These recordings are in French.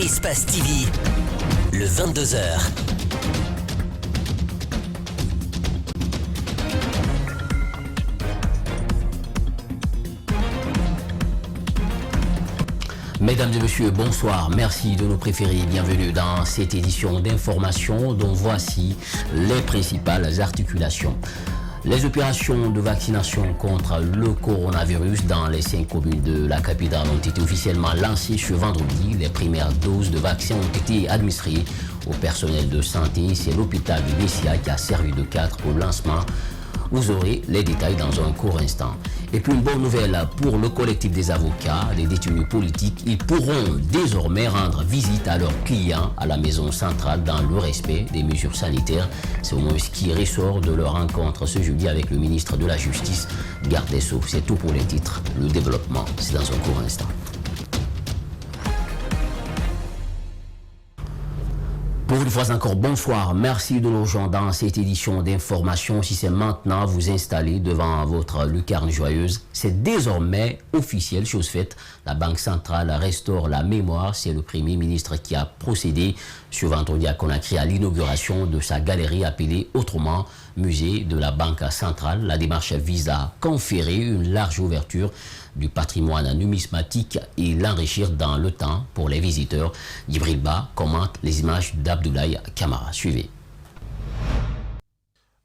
Espace TV, le 22h. Mesdames et messieurs, bonsoir. Merci de nous préférer. Bienvenue dans cette édition d'information dont voici les principales articulations. Les opérations de vaccination contre le coronavirus dans les 5 communes de la capitale ont été officiellement lancées ce vendredi. Les premières doses de vaccins ont été administrées au personnel de santé. C'est l'hôpital de Bessia qui a servi de cadre au lancement. Vous aurez les détails dans un court instant. Et puis une bonne nouvelle pour le collectif des avocats, les détenus politiques, ils pourront désormais rendre visite à leurs clients à la maison centrale dans le respect des mesures sanitaires. C'est au moins ce qui ressort de leur rencontre ce jeudi avec le ministre de la Justice, Garde des Sceaux. C'est tout pour les titres. Le développement, c'est dans un court instant. Pour une fois encore, bonsoir. Merci de nous rejoindre dans cette édition d'information. Si c'est maintenant vous installez devant votre lucarne joyeuse, c'est désormais officiel, chose faite. La Banque centrale restaure la mémoire. C'est le Premier ministre qui a procédé ce vendredi à Conakry à l'inauguration de sa galerie appelée autrement Musée de la Banque centrale. La démarche vise à conférer une large ouverture du patrimoine numismatique et l'enrichir dans le temps pour les visiteurs. Djibril Ba commente les images d'Abdoulaye Kamara. Suivez.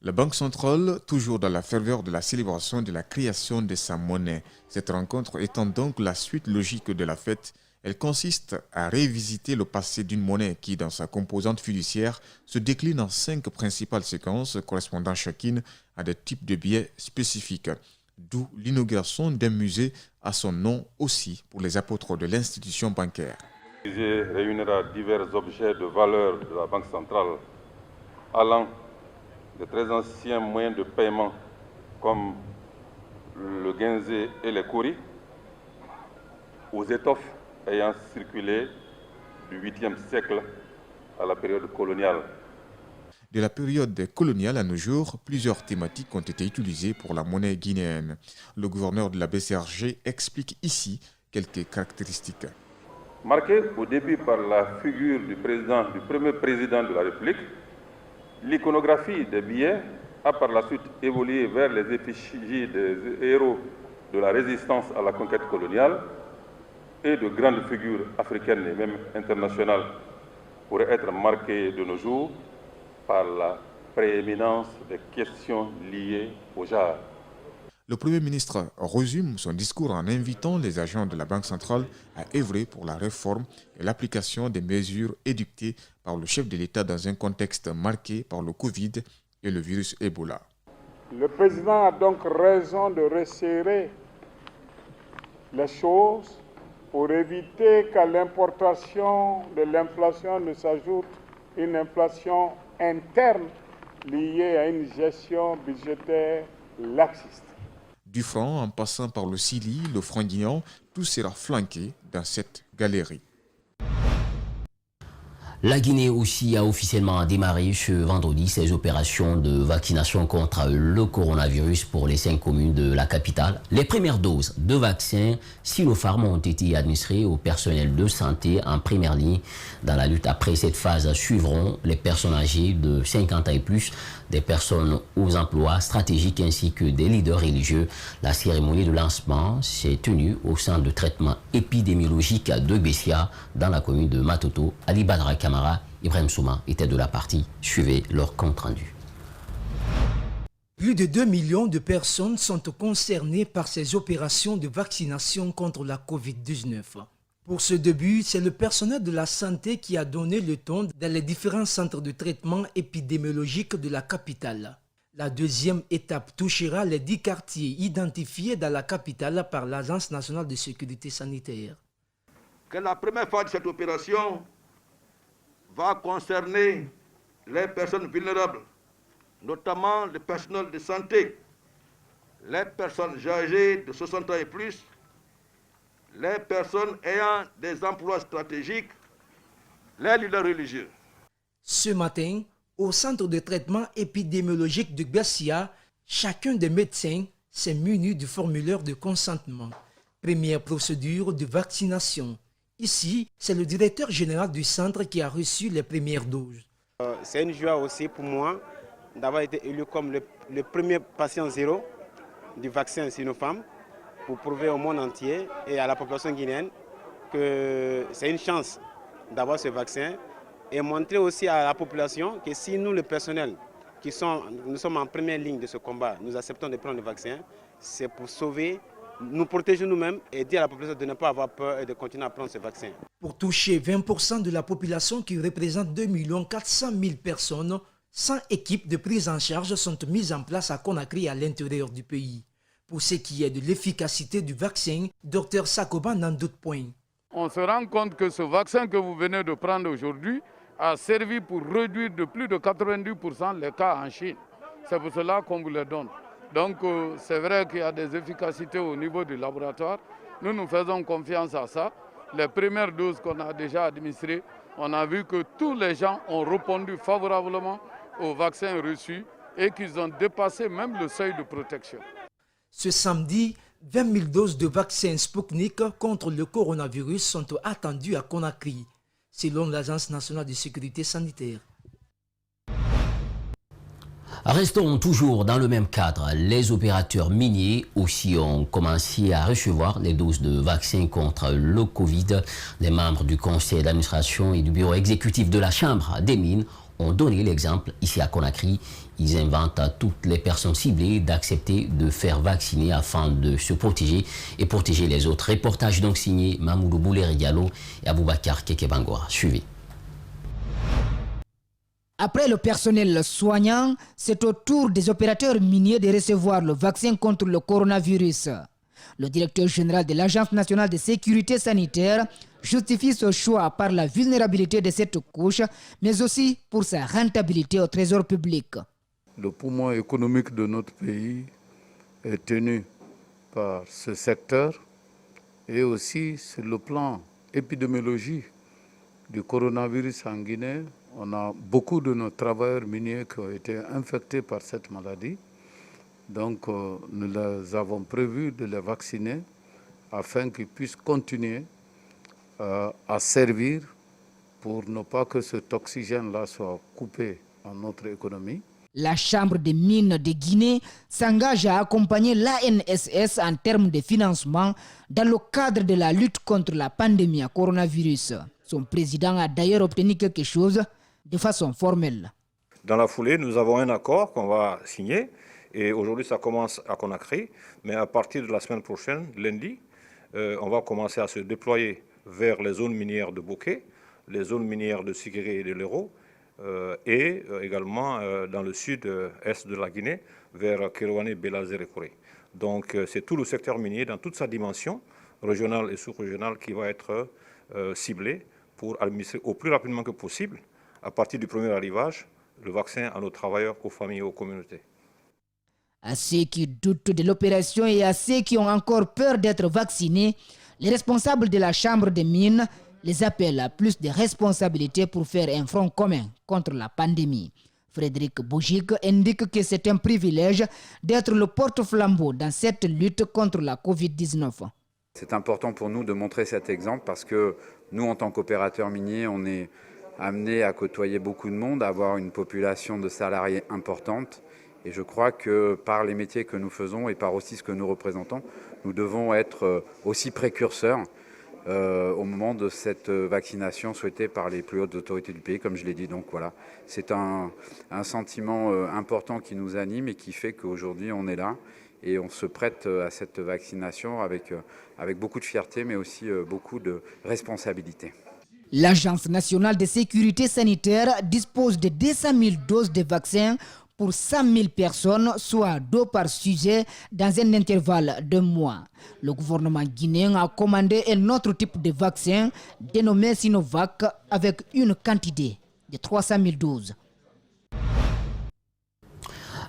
La Banque centrale, toujours dans la ferveur de la célébration de la création de sa monnaie. Cette rencontre étant donc la suite logique de la fête, elle consiste à révisiter le passé d'une monnaie qui, dans sa composante fiduciaire, se décline en 5 principales séquences correspondant chacune à des types de billets spécifiques. D'où l'inauguration d'un musée à son nom aussi pour les apôtres de l'institution bancaire. Le musée réunira divers objets de valeur de la Banque centrale, allant de très anciens moyens de paiement comme le guinzé et les kouris, aux étoffes ayant circulé du 8e siècle à la période coloniale. De la période coloniale à nos jours, plusieurs thématiques ont été utilisées pour la monnaie guinéenne. Le gouverneur de la BCRG explique ici quelques caractéristiques. Marqué au début par la figure du premier président de la République, l'iconographie des billets a par la suite évolué vers les effigies des héros de la résistance à la conquête coloniale et de grandes figures africaines et même internationales pourraient être marquées de nos jours par la prééminence des questions liées au genre. Le Premier ministre résume son discours en invitant les agents de la Banque centrale à œuvrer pour la réforme et l'application des mesures édictées par le chef de l'État dans un contexte marqué par le Covid et le virus Ebola. Le président a donc raison de resserrer les choses pour éviter qu'à l'importation de l'inflation ne s'ajoute une inflation interne liée à une gestion budgétaire laxiste. Du franc en passant par le Sili, le franc guinéen, tout sera flanqué dans cette galerie. La Guinée aussi a officiellement démarré ce vendredi ses opérations de vaccination contre le coronavirus pour les 5 communes de la capitale. Les premières doses de vaccins Sinopharm ont été administrées au personnel de santé en première ligne dans la lutte. Après cette phase, suivront les personnes âgées de 50 ans et plus, des personnes aux emplois stratégiques ainsi que des leaders religieux. La cérémonie de lancement s'est tenue au centre de traitement épidémiologique de Bessia dans la commune de Matoto. Ali Badra Kamara, Ibrahim Souma était de la partie. Suivez leur compte rendu. Plus de 2 millions de personnes sont concernées par ces opérations de vaccination contre la COVID-19. Pour ce début, c'est le personnel de la santé qui a donné le ton dans les différents centres de traitement épidémiologique de la capitale. La deuxième étape touchera les 10 quartiers identifiés dans la capitale par l'Agence nationale de sécurité sanitaire. Que la première phase de cette opération va concerner les personnes vulnérables, notamment le personnel de santé, les personnes âgées de 60 ans et plus, les personnes ayant des emplois stratégiques, les leaders religieux. Ce matin, au centre de traitement épidémiologique de Bessia, chacun des médecins s'est muni du formulaire de consentement. Première procédure de vaccination. Ici, c'est le directeur général du centre qui a reçu les premières doses. C'est une joie aussi pour moi d'avoir été élu comme le premier patient zéro du vaccin Sinopharm pour prouver au monde entier et à la population guinéenne que c'est une chance d'avoir ce vaccin et montrer aussi à la population que si nous, le personnel, nous sommes en première ligne de ce combat, nous acceptons de prendre le vaccin, c'est pour sauver, nous protéger nous-mêmes et dire à la population de ne pas avoir peur et de continuer à prendre ce vaccin. Pour toucher 20% de la population qui représente 2 400 000 personnes, 100 équipes de prise en charge sont mises en place à Conakry à l'intérieur du pays. Pour ce qui est de l'efficacité du vaccin, Dr Sakoba n'en doute point. On se rend compte que ce vaccin que vous venez de prendre aujourd'hui a servi pour réduire de plus de 90% les cas en Chine. C'est pour cela qu'on vous le donne. Donc c'est vrai qu'il y a des efficacités au niveau du laboratoire. Nous faisons confiance à ça. Les premières doses qu'on a déjà administrées, on a vu que tous les gens ont répondu favorablement au vaccin reçu et qu'ils ont dépassé même le seuil de protection. Ce samedi, 20 000 doses de vaccin Sputnik contre le coronavirus sont attendues à Conakry, selon l'Agence nationale de sécurité sanitaire. Restons toujours dans le même cadre. Les opérateurs miniers aussi ont commencé à recevoir les doses de vaccins contre le Covid. Les membres du conseil d'administration et du bureau exécutif de la Chambre des mines ont donné l'exemple ici à Conakry. Ils inventent à toutes les personnes ciblées d'accepter de faire vacciner afin de se protéger et protéger les autres. Reportage donc signé Mamoudou Bouleri Diallo et Aboubakar Kekebangora. Suivez. Après le personnel soignant, c'est au tour des opérateurs miniers de recevoir le vaccin contre le coronavirus. Le directeur général de l'Agence nationale de sécurité sanitaire justifie ce choix par la vulnérabilité de cette couche, mais aussi pour sa rentabilité au trésor public. Le poumon économique de notre pays est tenu par ce secteur et aussi sur le plan épidémiologie du coronavirus en Guinée. On a beaucoup de nos travailleurs miniers qui ont été infectés par cette maladie. Donc nous les avons prévu de les vacciner afin qu'ils puissent continuer à servir pour ne pas que cet oxygène-là soit coupé à notre économie. La Chambre des mines de Guinée s'engage à accompagner l'ANSS en termes de financement dans le cadre de la lutte contre la pandémie à coronavirus. Son président a d'ailleurs obtenu quelque chose de façon formelle. Dans la foulée, nous avons un accord qu'on va signer et aujourd'hui ça commence à Conakry, mais à partir de la semaine prochaine, lundi, on va commencer à se déployer vers les zones minières de Bouquet, les zones minières de Sikiri et de Lero et également dans le sud-est de la Guinée vers Kérouané, Belazé et Kouré. Donc c'est tout le secteur minier dans toute sa dimension régionale et sous-régionale qui va être ciblé pour administrer au plus rapidement que possible, à partir du premier arrivage, le vaccin à nos travailleurs, aux familles et aux communautés. À ceux qui doutent de l'opération et à ceux qui ont encore peur d'être vaccinés, les responsables de la Chambre des mines les appellent à plus de responsabilités pour faire un front commun contre la pandémie. Frédéric Boujik indique que c'est un privilège d'être le porte-flambeau dans cette lutte contre la Covid-19. C'est important pour nous de montrer cet exemple parce que nous, en tant qu'opérateurs miniers, on est amenés à côtoyer beaucoup de monde, à avoir une population de salariés importante. Et je crois que par les métiers que nous faisons et par aussi ce que nous représentons, nous devons être aussi précurseurs au moment de cette vaccination souhaitée par les plus hautes autorités du pays, comme je l'ai dit. Donc voilà, c'est un sentiment important qui nous anime et qui fait qu'aujourd'hui on est là et on se prête à cette vaccination avec beaucoup de fierté, mais aussi beaucoup de responsabilité. L'Agence nationale de sécurité sanitaire dispose de 200 000 doses de vaccins pour 100 000 personnes, soit 2 par sujet, dans un intervalle de mois. Le gouvernement guinéen a commandé un autre type de vaccin dénommé Sinovac avec une quantité de 300 000 doses.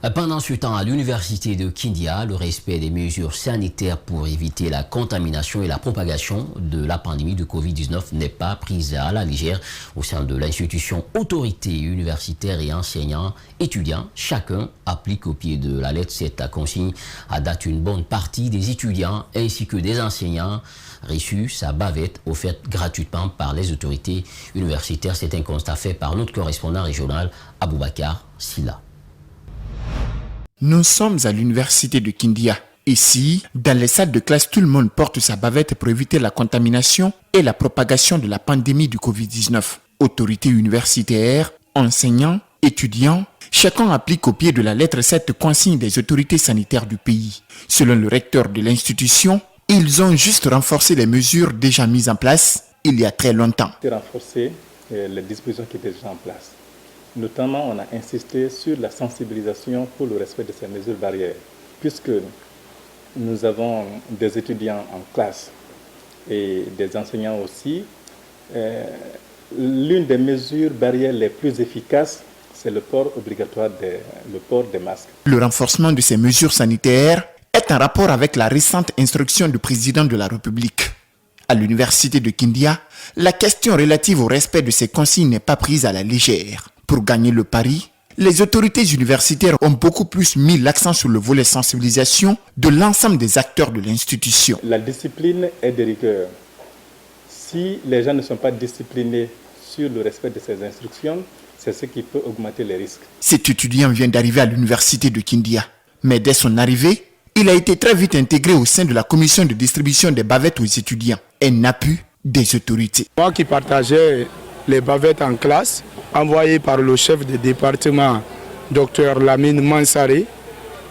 Pendant ce temps, à l'université de Kindia, le respect des mesures sanitaires pour éviter la contamination et la propagation de la pandémie de Covid-19 n'est pas pris à la légère au sein de l'institution. Autorités universitaires et enseignants, étudiants, chacun applique au pied de la lettre cette consigne. À date, une bonne partie des étudiants ainsi que des enseignants reçu sa bavette offerte gratuitement par les autorités universitaires. C'est un constat fait par notre correspondant régional Aboubakar Silla. Nous sommes à l'université de Kindia. Ici, dans les salles de classe, tout le monde porte sa bavette pour éviter la contamination et la propagation de la pandémie du Covid-19. Autorités universitaires, enseignants, étudiants, chacun applique au pied de la lettre cette consigne des autorités sanitaires du pays. Selon le recteur de l'institution, ils ont juste renforcé les mesures déjà mises en place il y a très longtemps. Renforcer les dispositions qui étaient déjà en place. Notamment, on a insisté sur la sensibilisation pour le respect de ces mesures barrières, puisque nous avons des étudiants en classe et des enseignants aussi. L'une des mesures barrières les plus efficaces, c'est le port obligatoire le port des masques. Le renforcement de ces mesures sanitaires est en rapport avec la récente instruction du président de la République. À l'université de Kindia, la question relative au respect de ces consignes n'est pas prise à la légère. Pour gagner le pari, les autorités universitaires ont beaucoup plus mis l'accent sur le volet sensibilisation de l'ensemble des acteurs de l'institution. La discipline est de rigueur. Si les gens ne sont pas disciplinés sur le respect de ces instructions, c'est ce qui peut augmenter les risques. Cet étudiant vient d'arriver à l'université de Kindia, mais dès son arrivée, il a été très vite intégré au sein de la commission de distribution des bavettes aux étudiants, un appui des autorités. Moi qui partageais les bavettes en classe, envoyées par le chef de département, Dr Lamine Mansari,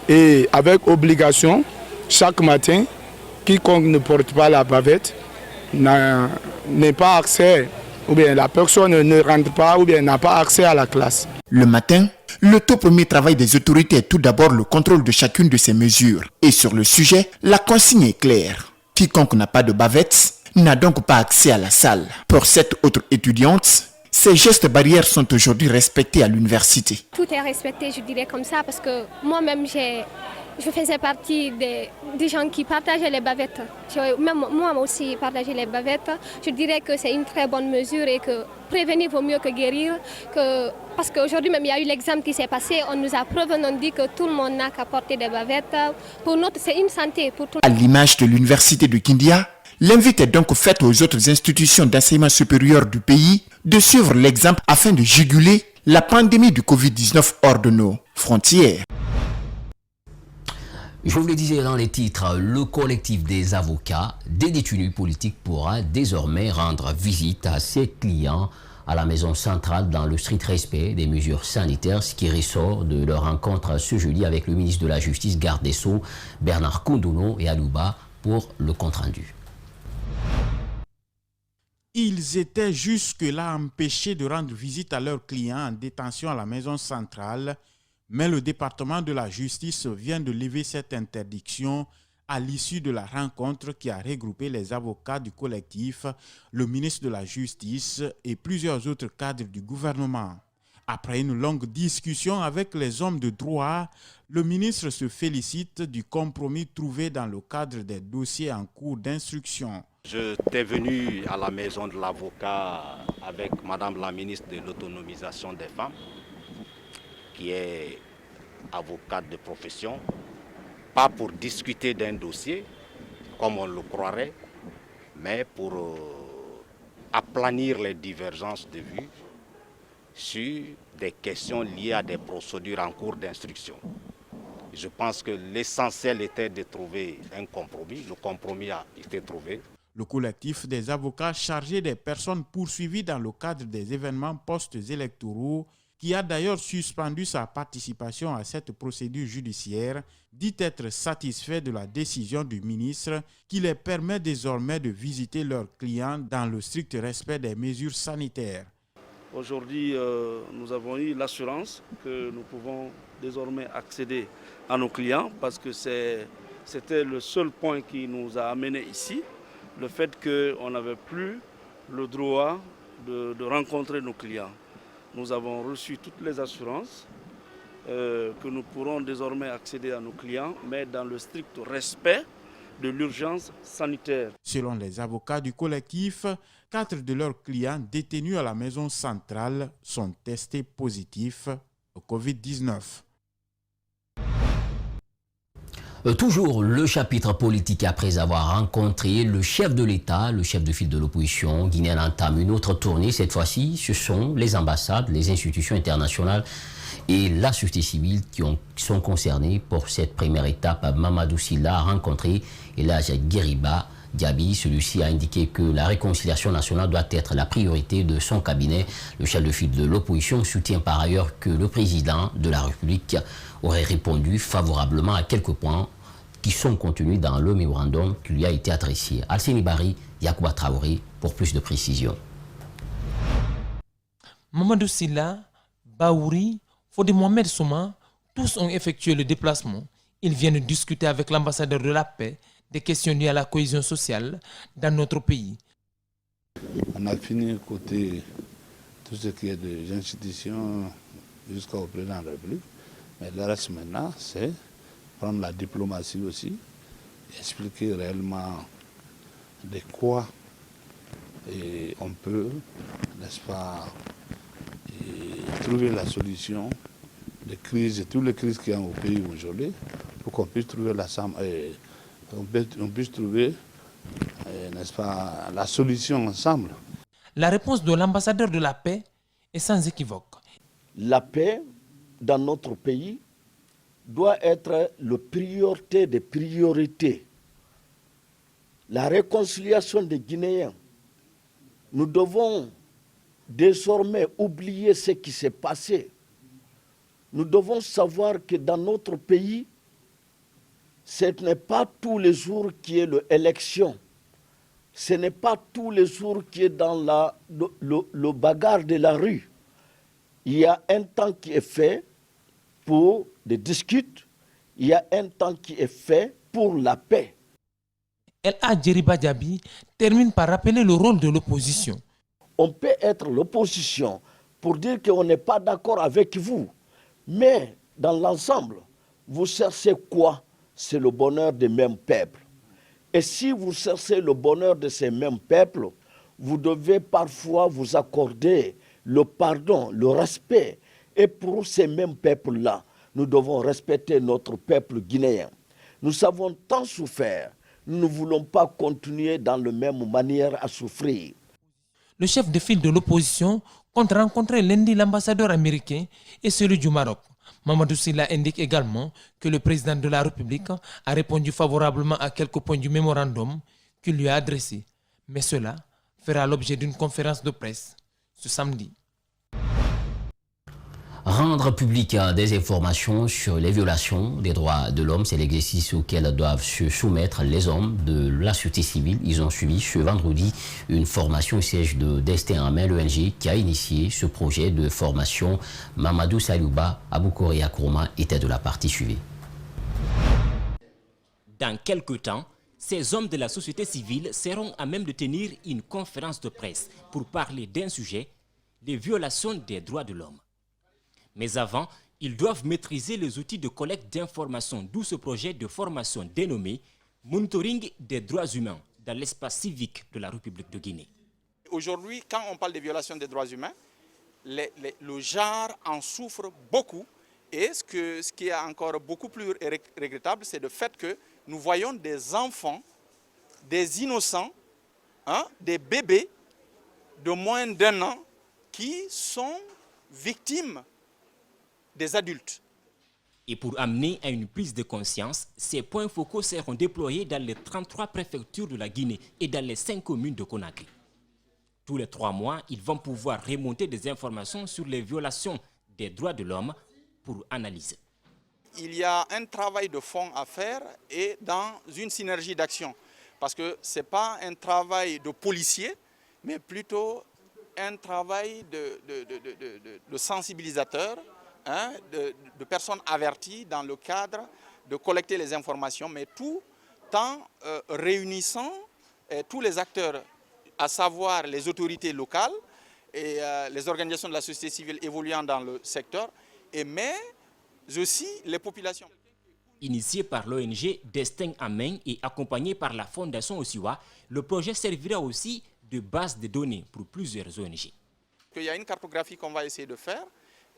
et avec obligation, chaque matin, quiconque ne porte pas la bavette n'a pas accès, ou bien la personne ne rentre pas, ou bien n'a pas accès à la classe. Le matin, le tout premier travail des autorités est tout d'abord le contrôle de chacune de ces mesures. Et sur le sujet, la consigne est claire. Quiconque n'a pas de bavette n'a donc pas accès à la salle. Pour cette autre étudiante, ces gestes barrières sont aujourd'hui respectés à l'université. Tout est respecté, je dirais comme ça, parce que moi-même, je faisais partie des gens qui partageaient les bavettes. Même moi aussi, partager les bavettes. Je dirais que c'est une très bonne mesure et que prévenir vaut mieux que guérir. Parce qu'aujourd'hui, même, il y a eu l'examen qui s'est passé. On nous a prévenu, dit que tout le monde n'a qu'à porter des bavettes. Pour nous, c'est une santé pour tout le monde. À l'image de l'université de Kindia, l'invite est donc faite aux autres institutions d'enseignement supérieur du pays de suivre l'exemple afin de juguler la pandémie du Covid-19 hors de nos frontières. Je vous le disais dans les titres, le collectif des avocats des détenus politiques pourra désormais rendre visite à ses clients à la maison centrale dans le strict respect des mesures sanitaires, ce qui ressort de leur rencontre ce jeudi avec le ministre de la Justice, garde des Sceaux, Bernard Koundono et Alouba pour le compte-rendu. Ils étaient jusque-là empêchés de rendre visite à leurs clients en détention à la maison centrale, mais le département de la justice vient de lever cette interdiction à l'issue de la rencontre qui a regroupé les avocats du collectif, le ministre de la Justice et plusieurs autres cadres du gouvernement. Après une longue discussion avec les hommes de droit, le ministre se félicite du compromis trouvé dans le cadre des dossiers en cours d'instruction. J'étais venu à la maison de l'avocat avec Madame la ministre de l'autonomisation des femmes, qui est avocate de profession, pas pour discuter d'un dossier, comme on le croirait, mais pour aplanir les divergences de vues sur des questions liées à des procédures en cours d'instruction. Je pense que l'essentiel était de trouver un compromis. Le compromis a été trouvé. Le collectif des avocats chargés des personnes poursuivies dans le cadre des événements post-électoraux, qui a d'ailleurs suspendu sa participation à cette procédure judiciaire, dit être satisfait de la décision du ministre qui les permet désormais de visiter leurs clients dans le strict respect des mesures sanitaires. Aujourd'hui, nous avons eu l'assurance que nous pouvons désormais accéder à nos clients parce que c'était le seul point qui nous a amenés ici, le fait qu'on n'avait plus le droit de rencontrer nos clients. Nous avons reçu toutes les assurances que nous pourrons désormais accéder à nos clients, mais dans le strict respect de l'urgence sanitaire. Selon les avocats du collectif, 4 de leurs clients détenus à la maison centrale sont testés positifs au Covid-19. Toujours le chapitre politique après avoir rencontré le chef de l'État, le chef de file de l'opposition guinéenne entame une autre tournée. Cette fois-ci, ce sont les ambassades, les institutions internationales et la société civile qui sont concernés pour cette première étape. Mamadou Sylla a rencontré Elhadji Guériba Diaby. Celui-ci a indiqué que la réconciliation nationale doit être la priorité de son cabinet. Le chef de file de l'opposition soutient par ailleurs que le président de la République aurait répondu favorablement à quelques points qui sont contenus dans le mémorandum qui lui a été adressé. Alseni Bari, Yacouba Traoré pour plus de précisions. Mamadou Sylla, Baouri, Fodé Mohamed Souma, tous ont effectué le déplacement. Ils viennent discuter avec l'ambassadeur de la paix des questions liées à la cohésion sociale dans notre pays. On a fini côté tout ce qui est des institutions jusqu'au président de la République. Mais le reste maintenant, c'est prendre la diplomatie aussi, expliquer réellement de quoi et on peut, n'est-ce pas, trouver la solution des crises, toutes les crises qu'il y a au pays aujourd'hui, pour qu'on puisse trouver n'est-ce pas, la solution ensemble. La réponse de l'ambassadeur de la paix est sans équivoque. La paix dans notre pays doit être la priorité des priorités. La réconciliation des Guinéens. Nous devons désormais oublier ce qui s'est passé. Nous devons savoir que dans notre pays, ce n'est pas tous les jours qu'il y a l'élection. Ce n'est pas tous les jours qu'il y a dans le bagarre de la rue. Il y a un temps qui est fait pour des disputes, il y a un temps qui est fait pour la paix. Elhadji Guériba Diaby termine par rappeler le rôle de l'opposition. On peut être l'opposition pour dire qu'on n'est pas d'accord avec vous, mais dans l'ensemble, vous cherchez quoi? C'est le bonheur des mêmes peuples. Et si vous cherchez le bonheur de ces mêmes peuples, vous devez parfois vous accorder le pardon, le respect. Et pour ces mêmes peuples-là, nous devons respecter notre peuple guinéen. Nous avons tant souffert, nous ne voulons pas continuer dans la même manière à souffrir. Le chef de file de l'opposition compte rencontrer lundi l'ambassadeur américain et celui du Maroc. Mamadou Sylla indique également que le président de la République a répondu favorablement à quelques points du mémorandum qu'il lui a adressé. Mais cela fera l'objet d'une conférence de presse ce samedi. Rendre public des informations sur les violations des droits de l'homme, c'est l'exercice auquel doivent se soumettre les hommes de la société civile. Ils ont suivi ce vendredi une formation au siège de Destin en main, l'ONG qui a initié ce projet de formation. Mamadou Salouba, Aboukori Akourma était de la partie suivie. Dans quelques temps, ces hommes de la société civile seront à même de tenir une conférence de presse pour parler d'un sujet, les violations des droits de l'homme. Mais avant, ils doivent maîtriser les outils de collecte d'informations, d'où ce projet de formation dénommé « Monitoring des droits humains » dans l'espace civique de la République de Guinée. Aujourd'hui, quand on parle de violation des droits humains, le genre en souffre beaucoup. Et ce qui est encore beaucoup plus regrettable, c'est le fait que nous voyons des enfants, des innocents, des bébés de moins d'1 an qui sont victimes des adultes. Et pour amener à une prise de conscience, ces points focaux seront déployés dans les 33 préfectures de la Guinée et dans les 5 communes de Conakry. Tous les 3 mois, ils vont pouvoir remonter des informations sur les violations des droits de l'homme pour analyser. Il y a un travail de fond à faire et dans une synergie d'action. Parce que ce n'est pas un travail de policier, mais plutôt un travail de sensibilisateur, de personnes averties dans le cadre de collecter les informations, mais tout en réunissant tous les acteurs, à savoir les autorités locales et les organisations de la société civile évoluant dans le secteur, mais aussi les populations. Initié par l'ONG Destin en main et accompagné par la Fondation Osiwa, le projet servira aussi de base de données pour plusieurs ONG. Il y a une cartographie qu'on va essayer de faire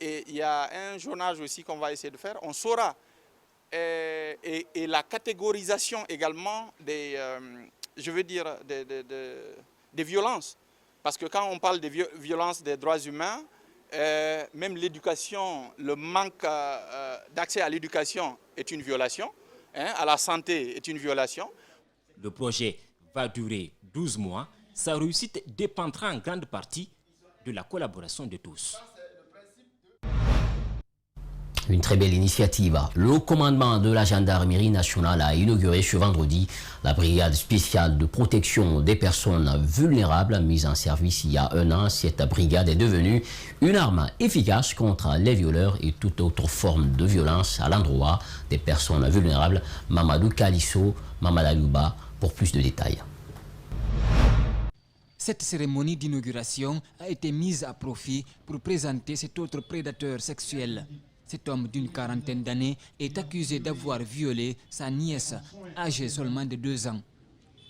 et il y a un journage aussi qu'on va essayer de faire. On saura et la catégorisation également des, des violences. Parce que quand on parle de violences des droits humains, même l'éducation, le manque d'accès à l'éducation est une violation, à la santé est une violation. Le projet va durer 12 mois. Sa réussite dépendra en grande partie de la collaboration de tous. Une très belle initiative. Le commandement de la gendarmerie nationale a inauguré ce vendredi la brigade spéciale de protection des personnes vulnérables mise en service il y a un an. Cette brigade est devenue une arme efficace contre les violeurs et toute autre forme de violence à l'endroit des personnes vulnérables. Mamadou Kalisso, Mamadalouba pour plus de détails. Cette cérémonie d'inauguration a été mise à profit pour présenter cet autre prédateur sexuel. Cet homme d'une quarantaine d'années est accusé d'avoir violé sa nièce, âgée seulement de 2 ans.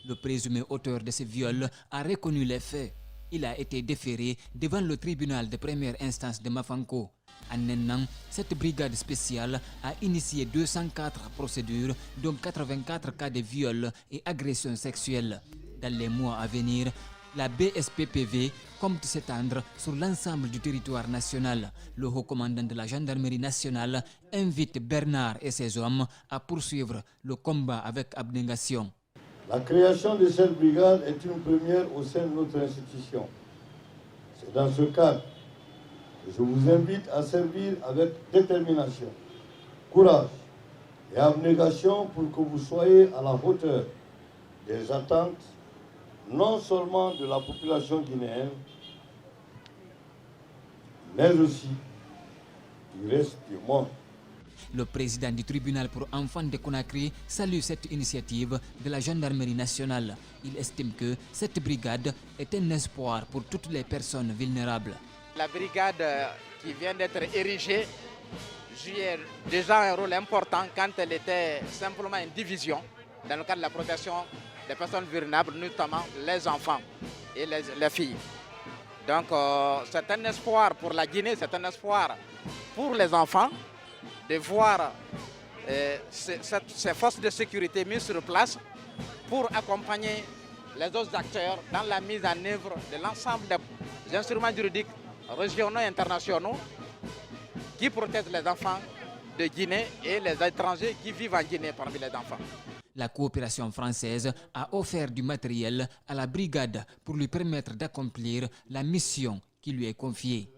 Le présumé auteur de ce viol a reconnu les faits. Il a été déféré devant le tribunal de première instance de Mafanko. En un an, cette brigade spéciale a initié 204 procédures, dont 84 cas de viol et agressions sexuelles. Dans les mois à venir, la BSPPV compte s'étendre sur l'ensemble du territoire national. Le haut commandant de la gendarmerie nationale invite Bernard et ses hommes à poursuivre le combat avec abnégation. La création de cette brigade est une première au sein de notre institution. C'est dans ce cadre que je vous invite à servir avec détermination, courage et abnégation pour que vous soyez à la hauteur des attentes non seulement de la population guinéenne, mais aussi du reste du monde. Le président du tribunal pour enfants de Conakry salue cette initiative de la gendarmerie nationale. Il estime que cette brigade est un espoir pour toutes les personnes vulnérables. La brigade qui vient d'être érigée jouait déjà un rôle important quand elle était simplement une division dans le cadre de la protection des personnes vulnérables, notamment les enfants et les filles. Donc c'est un espoir pour la Guinée, c'est un espoir pour les enfants de voir ces forces de sécurité mises sur place pour accompagner les autres acteurs dans la mise en œuvre de l'ensemble des instruments juridiques régionaux et internationaux qui protègent les enfants de Guinée et les étrangers qui vivent en Guinée parmi les enfants. La coopération française a offert du matériel à la brigade pour lui permettre d'accomplir la mission qui lui est confiée.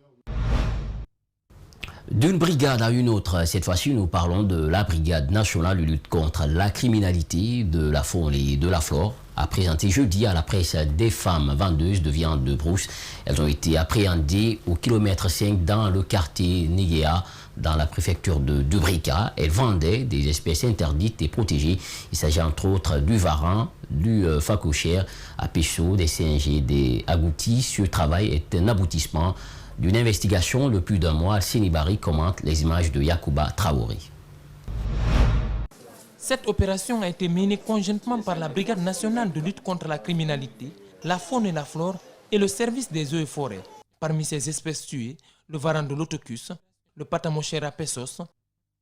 D'une brigade à une autre, cette fois-ci nous parlons de la brigade nationale de lutte contre la criminalité de la faune et de la flore, a présenté jeudi à la presse des femmes vendeuses de viande de brousse. Elles ont été appréhendées au kilomètre 5 dans le quartier Néguéa, dans la préfecture de Dubrika. Elles vendaient des espèces interdites et protégées. Il s'agit entre autres du varan, du phacochère, à Pécho, des singes et des agoutis. Ce travail est un aboutissement d'une investigation de plus d'un mois. Sénibari commente les images de Yacouba Traoré. Cette opération a été menée conjointement par la Brigade nationale de lutte contre la criminalité, la faune et la flore et le service des eaux et forêts. Parmi ces espèces tuées, le varan de l'Autocus, le Patamochera pesos,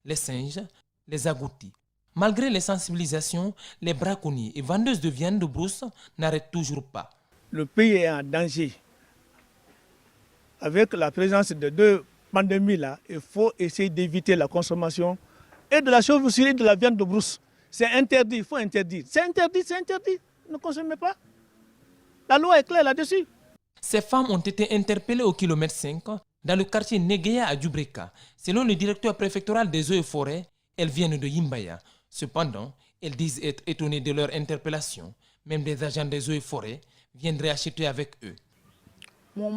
les singes, les agoutis. Malgré les sensibilisations, les braconniers et vendeuses de viande de brousse n'arrêtent toujours pas. Le pays est en danger. Avec la présence de 2 pandémies là, il faut essayer d'éviter la consommation et de la chauve-souris et de la viande de brousse. C'est interdit, il faut interdire. C'est interdit, ne consommez pas. La loi est claire là-dessus. Ces femmes ont été interpellées au kilomètre 5 dans le quartier Néguéa à Dubrika. Selon le directeur préfectoral des eaux et forêts, elles viennent de Yimbaya. Cependant, elles disent être étonnées de leur interpellation. Même des agents des eaux et forêts viendraient acheter avec eux. Nous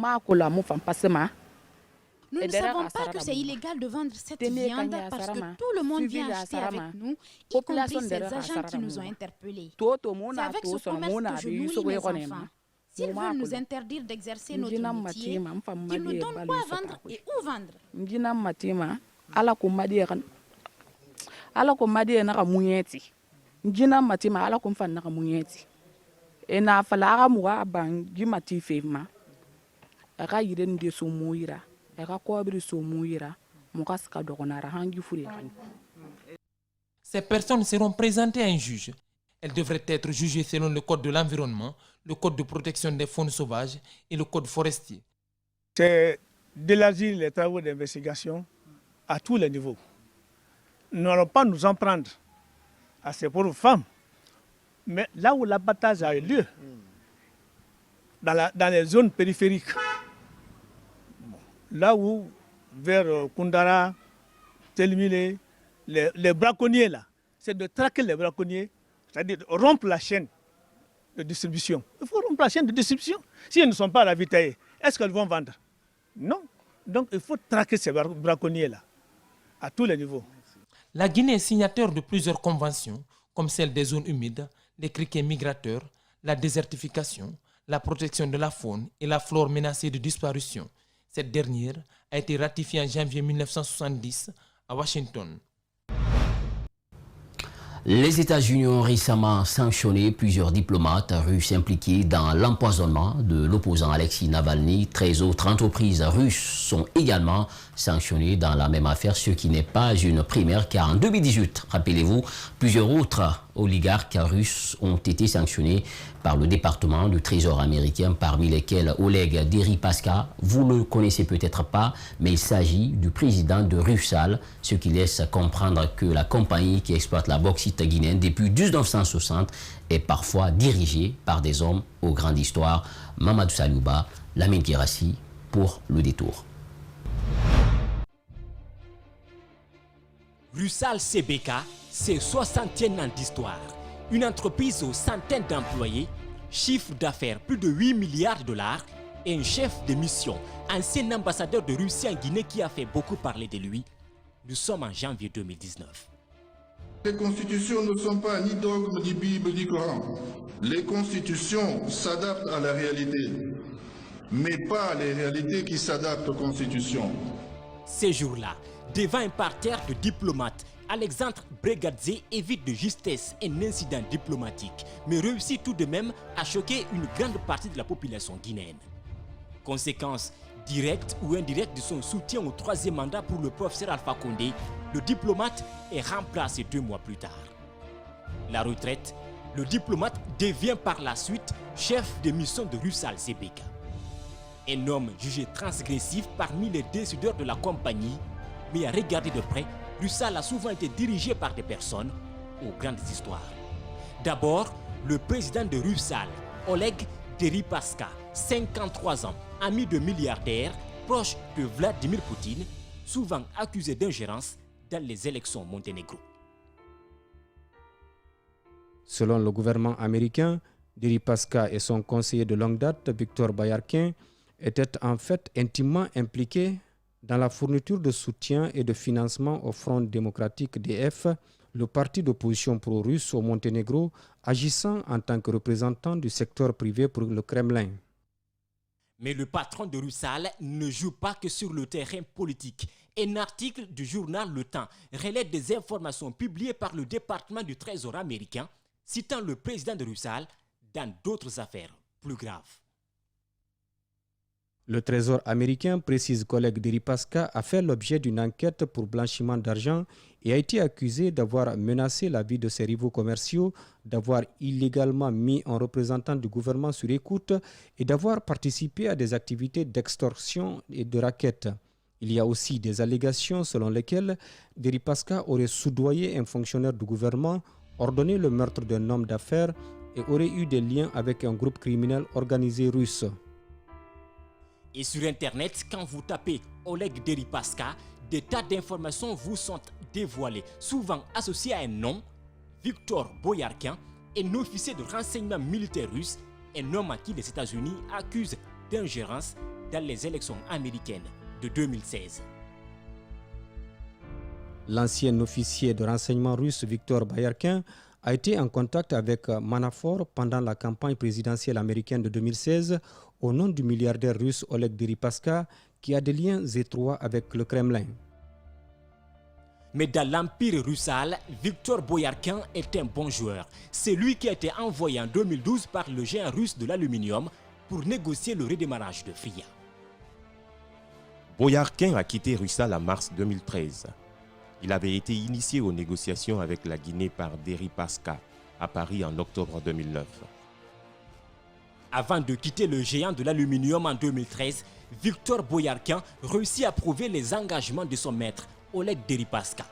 ne savons pas que c'est illégal de vendre cette viande parce que tout le monde vient acheter avec nous, y compris ces agents qui nous ont interpellés. C'est avec ce commerce que je nourris mes enfants. S'ils veulent nous interdire d'exercer notre métier, qu'ils nous donnent quoi vendre et où vendre. ala ko madi na ka munyeti njina mati ma ala ko fan na ka munyeti e na fala ga muga ban gi mati fe ma aka yire ndi so muira aka ko abri so muira muga ska dogonara hangi furi kan. Ces personnes seront présentées à un juge. Elles devraient être jugées selon le code de l'environnement, le code de protection des faunes sauvages et le code forestier. C'est d'élargir les travaux d'investigation à tous les niveaux. Nous n'allons pas nous en prendre à ces pauvres femmes, mais là où l'abattage a eu lieu, dans les zones périphériques, là où, vers Koundara, Telmile, les braconniers là, c'est de traquer les braconniers, c'est-à-dire de rompre la chaîne de distribution. Il faut rompre la chaîne de distribution. Si elles ne sont pas ravitaillées, est-ce qu'elles vont vendre? Non. Donc il faut traquer ces braconniers-là, à tous les niveaux. La Guinée est signataire de plusieurs conventions, comme celle des zones humides, des criquets migrateurs, la désertification, la protection de la faune et la flore menacée de disparition. Cette dernière a été ratifiée en janvier 1970 à Washington. Les États-Unis ont récemment sanctionné plusieurs diplomates russes impliqués dans l'empoisonnement de l'opposant Alexei Navalny. 13 autres entreprises russes sont également sanctionnées dans la même affaire, ce qui n'est pas une première car en 2018, rappelez-vous, plusieurs autres oligarques russes ont été sanctionnés par le département du Trésor américain, parmi lesquels Oleg Deripaska. Vous ne le connaissez peut-être pas, mais il s'agit du président de Rusal, ce qui laisse comprendre que la compagnie qui exploite la bauxite guinéenne depuis 1960 est parfois dirigée par des hommes aux grandes histoires. Mamadou Salouba, Lamine Kirassi pour le détour. Rusal CBK, c'est 60e ans d'histoire. Une entreprise aux centaines d'employés, chiffre d'affaires plus de 8 milliards de dollars et un chef de mission, ancien ambassadeur de Russie en Guinée qui a fait beaucoup parler de lui. Nous sommes en janvier 2019. Les constitutions ne sont pas ni dogmes, ni Bible, ni Coran. Les constitutions s'adaptent à la réalité, mais pas les réalités qui s'adaptent aux constitutions. Ces jours-là, devant un parterre de diplomates, Alexandre Bregadze évite de justesse un incident diplomatique, mais réussit tout de même à choquer une grande partie de la population guinéenne. Conséquence directe ou indirecte de son soutien au troisième mandat pour le professeur Alpha Condé, le diplomate est remplacé 2 mois plus tard. La retraite, le diplomate devient par la suite chef de mission de Rusal CBK. Un homme jugé transgressif parmi les décideurs de la compagnie, mais à regarder de près, Rusal a souvent été dirigé par des personnes aux grandes histoires. D'abord, le président de Rusal, Oleg Deripaska, 53 ans, ami de milliardaires, proche de Vladimir Poutine, souvent accusé d'ingérence dans les élections monténégro. Selon le gouvernement américain, Deripaska et son conseiller de longue date, Victor Boyarkin, étaient en fait intimement impliqués dans la fourniture de soutien et de financement au Front démocratique DF, le parti d'opposition pro-russe au Monténégro, agissant en tant que représentant du secteur privé pour le Kremlin. Mais le patron de Rusal ne joue pas que sur le terrain politique. Un article du journal Le Temps relaie des informations publiées par le département du Trésor américain, citant le président de Rusal dans d'autres affaires plus graves. Le Trésor américain précise qu'Oleg Deripaska a fait l'objet d'une enquête pour blanchiment d'argent et a été accusé d'avoir menacé la vie de ses rivaux commerciaux, d'avoir illégalement mis un représentant du gouvernement sur écoute et d'avoir participé à des activités d'extorsion et de racket. Il y a aussi des allégations selon lesquelles Deripaska aurait soudoyé un fonctionnaire du gouvernement, ordonné le meurtre d'un homme d'affaires et aurait eu des liens avec un groupe criminel organisé russe. Et sur Internet, quand vous tapez Oleg Deripaska, des tas d'informations vous sont dévoilées, souvent associées à un nom, Victor Boyarkin, un officier de renseignement militaire russe, un homme à qui les États-Unis accusent d'ingérence dans les élections américaines de 2016. L'ancien officier de renseignement russe Victor Boyarkin a été en contact avec Manafort pendant la campagne présidentielle américaine de 2016 au nom du milliardaire russe Oleg Deripaska qui a des liens étroits avec le Kremlin. Mais dans l'Empire russal, Victor Boyarkin est un bon joueur. C'est lui qui a été envoyé en 2012 par le géant russe de l'aluminium pour négocier le redémarrage de Fria. Boyarkin a quitté Russal en mars 2013. Il avait été initié aux négociations avec la Guinée par Deripaska à Paris en octobre 2009. Avant de quitter le géant de l'aluminium en 2013, Victor Boyarkin réussit à prouver les engagements de son maître, Oleg Deripaska.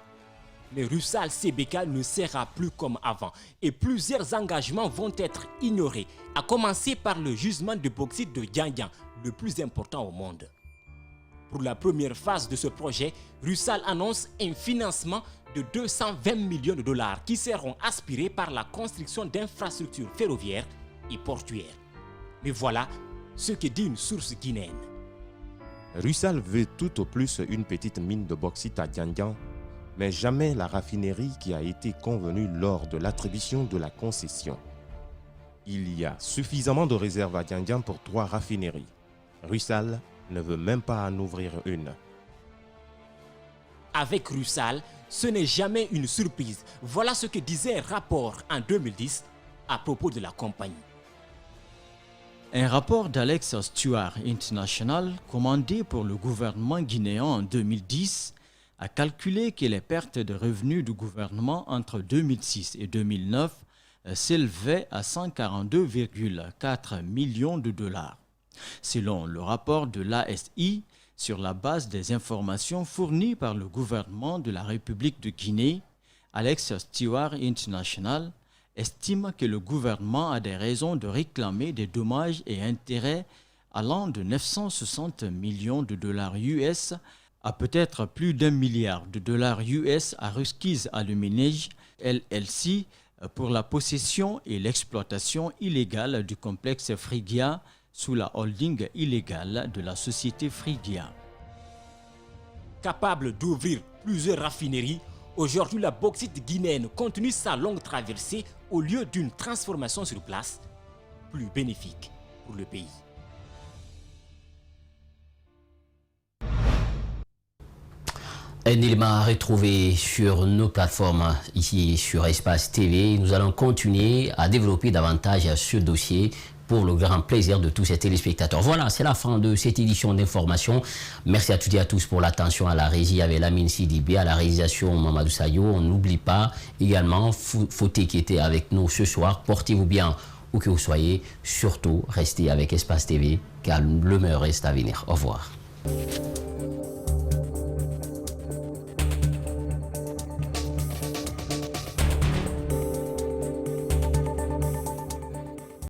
Mais Russal CBK ne sera plus comme avant et plusieurs engagements vont être ignorés, à commencer par le gisement de bauxite de Giangian, le plus important au monde. Pour la première phase de ce projet, Russal annonce un financement de 220 millions de dollars qui seront aspirés par la construction d'infrastructures ferroviaires et portuaires. Mais voilà ce que dit une source guinéenne. Russal veut tout au plus une petite mine de bauxite à Giangian, mais jamais la raffinerie qui a été convenue lors de l'attribution de la concession. Il y a suffisamment de réserves à Giangian pour 3 raffineries. Russal ne veut même pas en ouvrir une. Avec Russal, ce n'est jamais une surprise. Voilà ce que disait un rapport en 2010 à propos de la compagnie. Un rapport d'Alex Stewart International, commandé pour le gouvernement guinéen en 2010, a calculé que les pertes de revenus du gouvernement entre 2006 et 2009 s'élevaient à 142,4 millions de dollars. Selon le rapport de l'ASI, sur la base des informations fournies par le gouvernement de la République de Guinée, Alex Stewart International estime que le gouvernement a des raisons de réclamer des dommages et intérêts allant de 960 millions de dollars US à peut-être plus d'1 milliard de dollars US à Ruskies Aluminage LLC pour la possession et l'exploitation illégale du complexe Frigia sous la holding illégale de la société Frigia. Capable d'ouvrir plusieurs raffineries, aujourd'hui la bauxite guinéenne continue sa longue traversée au lieu d'une transformation sur place plus bénéfique pour le pays. Un élément retrouvé sur nos plateformes ici sur Espace TV. Nous allons continuer à développer davantage ce dossier pour le grand plaisir de tous ces téléspectateurs. Voilà, c'est la fin de cette édition d'information. Merci à toutes et à tous pour l'attention à la régie avec Lamine Sidibé, à la réalisation Mamadou Sayo. On n'oublie pas également Fauté qui était avec nous ce soir. Portez-vous bien où que vous soyez. Surtout, restez avec Espace TV car le meilleur reste à venir. Au revoir.